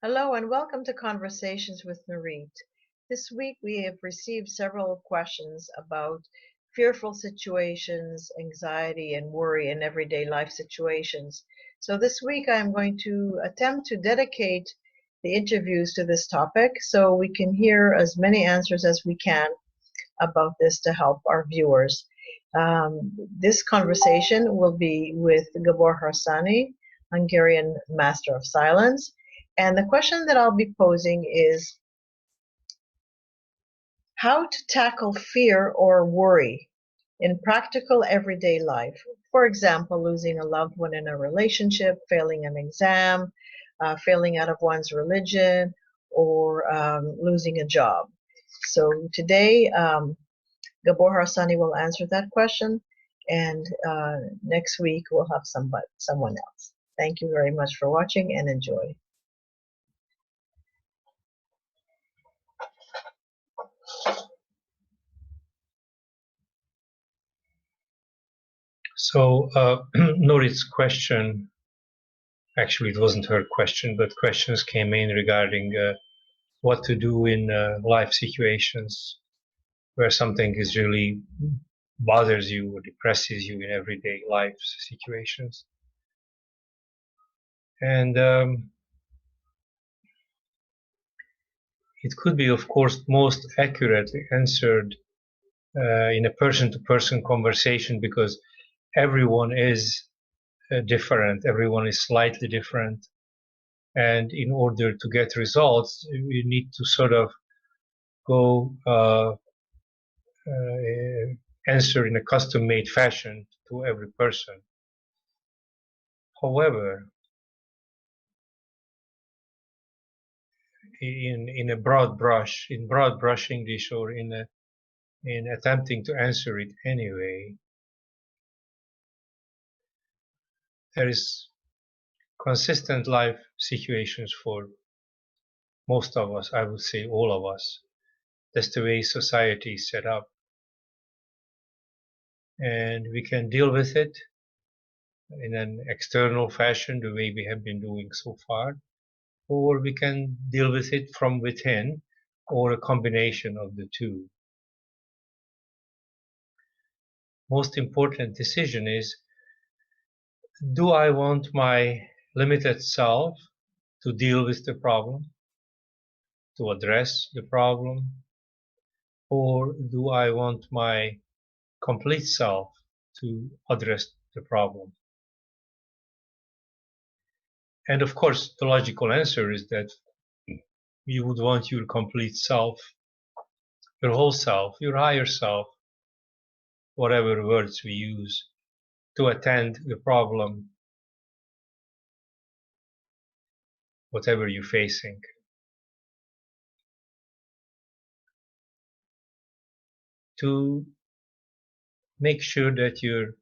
Hello and welcome to Conversations with Nurit. This week we have received several questions about fearful situations, anxiety and worry in everyday life situations. So this week I'm going to attempt to dedicate the interviews to this topic so we can hear as many answers as we can about this to help our viewers. This conversation will be with Gabor Harsani, Hungarian Master of Silence. And the question that I'll be posing is how to tackle fear or worry in practical everyday life. For example, losing a loved one in a relationship, failing an exam, failing out of one's religion, or losing a job. So today, Gabor Harsani will answer that question, and next week we'll have someone else. Thank you very much for watching and enjoy. So Nurit's question, actually it wasn't her question, but questions came in regarding what to do in life situations where something is really bothers you or depresses you in everyday life situations. And it could be, of course, most accurately answered in a person-to-person conversation, because everyone is different, everyone is slightly different. And in order to get results, you need to sort of go answer in a custom-made fashion to every person. However, in broad brush English, or in attempting to answer it anyway, there is consistent life situations for most of us, I would say all of us. That's the way society is set up. And we can deal with it in an external fashion, the way we have been doing so far, or we can deal with it from within, or a combination of the two. Most important decision is, do I want my limited self to deal with the problem, to address the problem, or do I want my complete self to address the problem? And of course, the logical answer is that you would want your complete self, your whole self, your higher self, whatever words we use, to attend the problem, whatever you're facing. To make sure that your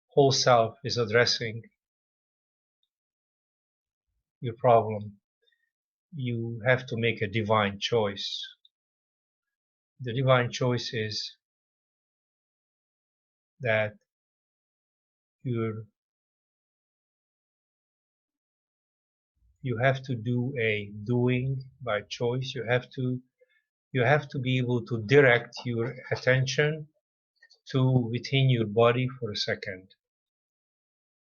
whole self is addressing your problem, you have to make a divine choice. The divine choice is that you have to do a doing by choice. You have to be able to direct your attention to within your body for a second.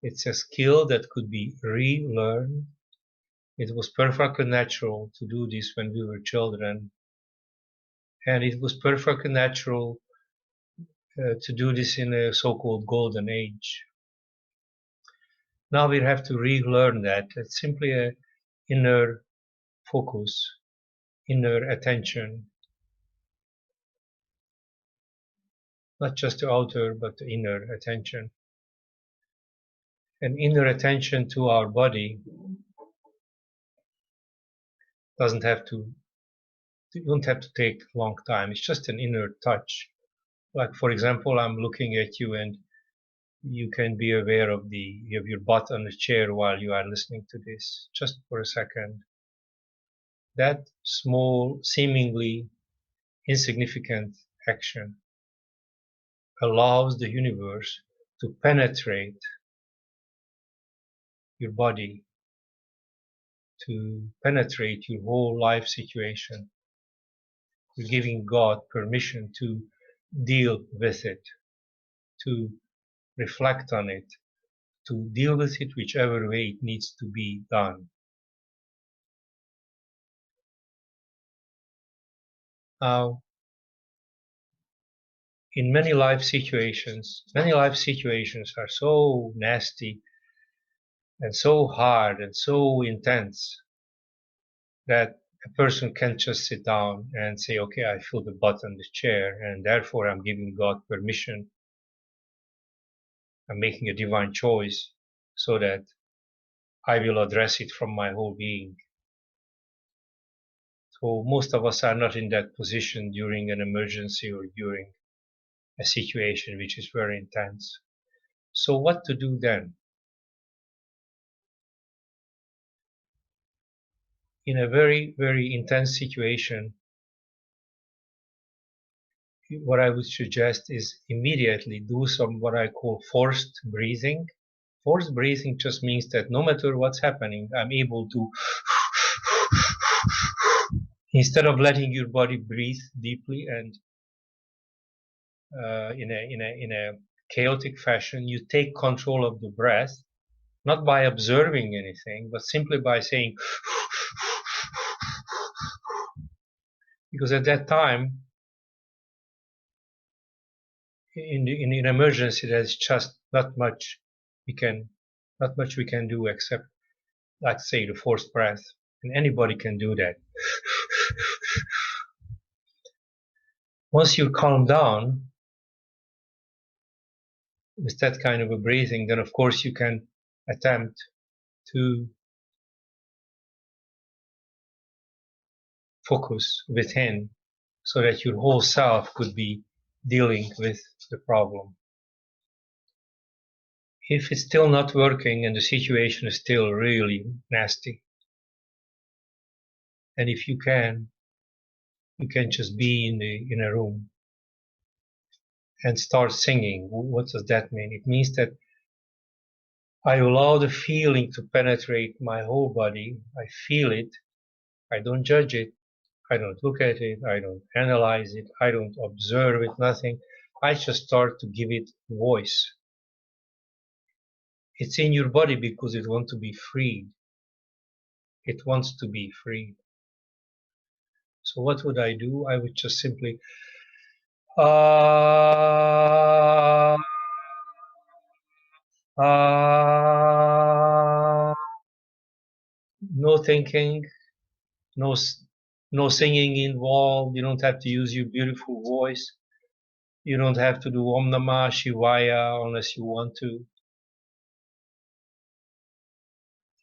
It's a skill that could be relearned. It was perfectly natural to do this when we were children, and it was perfectly natural to do this in a so-called golden age. Now we have to relearn that. It's simply an inner focus, inner attention, not just the outer, but the inner attention. And inner attention to our body you don't have to take a long time. It's just an inner touch. Like, for example, I'm looking at you and you can be aware of your butt on the chair while you are listening to this, just for a second. That small, seemingly insignificant action allows the universe to penetrate your body to penetrate your whole life situation. You're giving God permission to deal with it, to reflect on it, to deal with it whichever way it needs to be done. Now, in many life situations are so nasty and so hard and so intense that a person can't just sit down and say, okay, I feel the butt on the chair, and therefore I'm giving God permission. I'm making a divine choice so that I will address it from my whole being. So most of us are not in that position during an emergency or during a situation which is very intense. So what to do then? In a very, very intense situation, what I would suggest is immediately do some what I call forced breathing. Forced breathing just means that no matter what's happening, I'm able to, instead of letting your body breathe deeply and in a chaotic fashion, you take control of the breath, not by observing anything, but simply by saying, because at that time, in an emergency, there's just not much we can do except, let's say, the forced breath, and anybody can do that. Once you calm down with that kind of a breathing, then of course you can attempt to focus within so that your whole self could be dealing with the problem. If it's still not working and the situation is still really nasty, and if you can just be in a room and start singing. What does that mean? It means that I allow the feeling to penetrate my whole body. I feel it. I don't judge it. I don't look at it. I don't analyze it. I don't observe it, nothing. I just start to give it voice. It's in your body because it wants to be freed. It wants to be freed. So what would I do? I would just simply ah ah, no thinking, no no singing involved. You don't have to use your beautiful voice. You don't have to do Om Namah Shivaya unless you want to.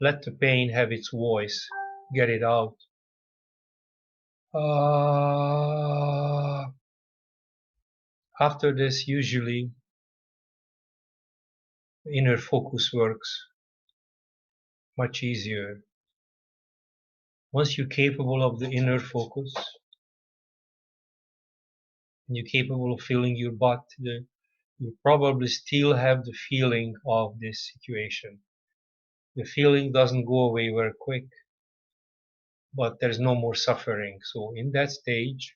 Let the pain have its voice. Get it out. After this, usually inner focus works much easier. Once you're capable of the inner focus, and you're capable of feeling your butt, you probably still have the feeling of this situation. The feeling doesn't go away very quick, but there's no more suffering. So in that stage,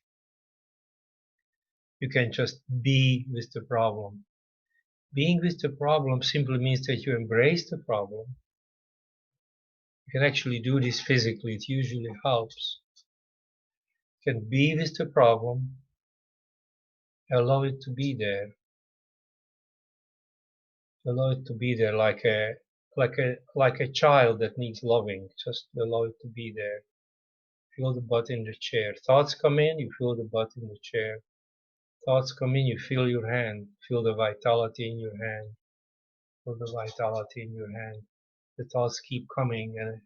you can just be with the problem. Being with the problem simply means that you embrace the problem. You can actually do this physically. It usually helps. You can be with the problem, allow it to be there. Allow it to be there like a child that needs loving. Just allow it to be there. Feel the butt in the chair. Thoughts come in, you feel the butt in the chair. Thoughts come in, you feel your hand. Feel the vitality in your hand. Feel the vitality in your hand. The thoughts keep coming, and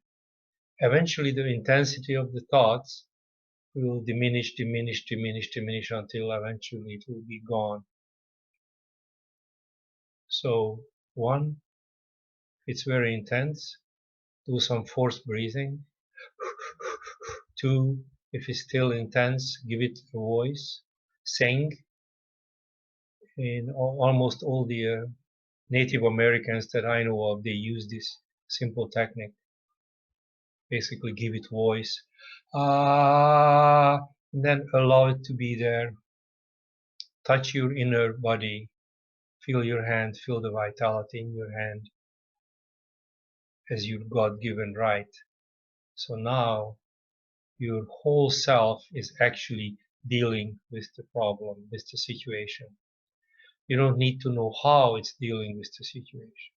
eventually the intensity of the thoughts will diminish until eventually it will be gone. So, one, it's very intense. Do some forced breathing. Two, if it's still intense, give it a voice. Sing. In almost all the Native Americans that I know of, they use this simple technique. Basically give it voice. Ah, and then allow it to be there. Touch your inner body. Feel your hand, feel the vitality in your hand as your God-given right. So now your whole self is actually dealing with the problem, with the situation. You don't need to know how it's dealing with the situation.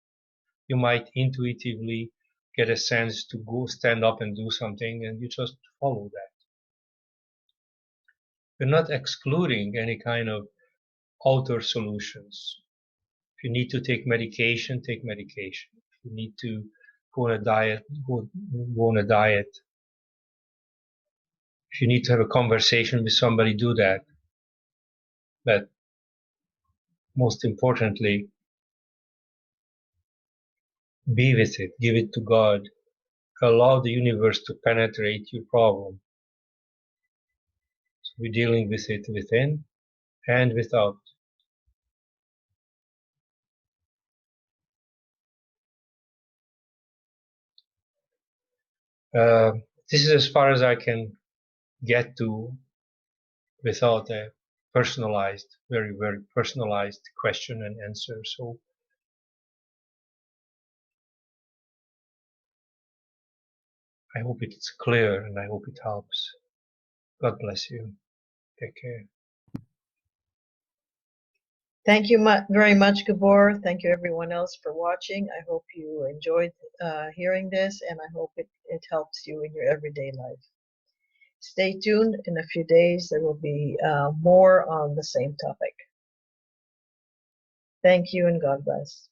You might intuitively get a sense to go stand up and do something, and you just follow that. You're not excluding any kind of outer solutions. If you need to take medication, take medication. If you need to go on a diet, go on a diet. If you need to have a conversation with somebody, do that. But most importantly, be with it, give it to God, allow the universe to penetrate your problem. So we're dealing with it within and without. Uh, this is as far as I can get to without a personalized, very, very personalized question and answer. So I hope it's clear and I hope it helps. God bless you. Take care. Thank you very much, Gabor. Thank you, everyone else, for watching. I hope you enjoyed hearing this, and I hope it helps you in your everyday life. Stay tuned. In a few days, there will be more on the same topic. Thank you, and God bless.